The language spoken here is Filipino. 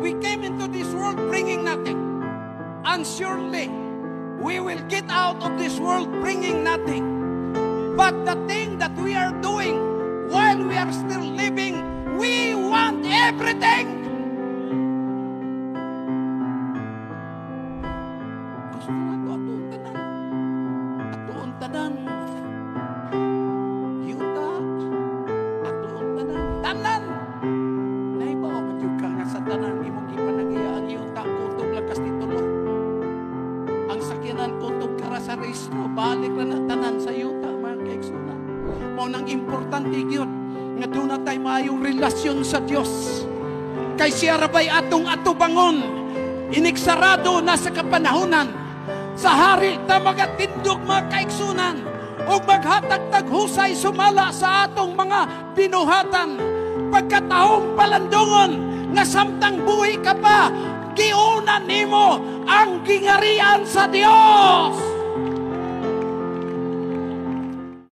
we came into this world bringing nothing. And surely, we will get out of this world bringing nothing. But the thing that we are doing while we are still living, we want everything. Gusto na ito, atoon tanan. Atoon tanan. Yuta. Atoon tanan. Tanan. Naibaw mo yung ka nga sa tanan. Imong ipanagaya ang yuta. Kutog lakas titulo. Ang sakinan kutog kara sa restro. Balik na na tanan sa yuta. Mga kaigsunan. Maunang importante yun. Nga doon na tayo mayong relasyon sa Diyos. Kay siya rabay atong atubangon. Iniksarado na sa kapanahunan. Sa hari ta magatindog mga kaigsunan. O maghatag-tag husay sumala sa atong mga binuhatan. Pagkataong palandungon. Nga samtang buhi ka pa. Giunan nimo ang gingarian sa Diyos.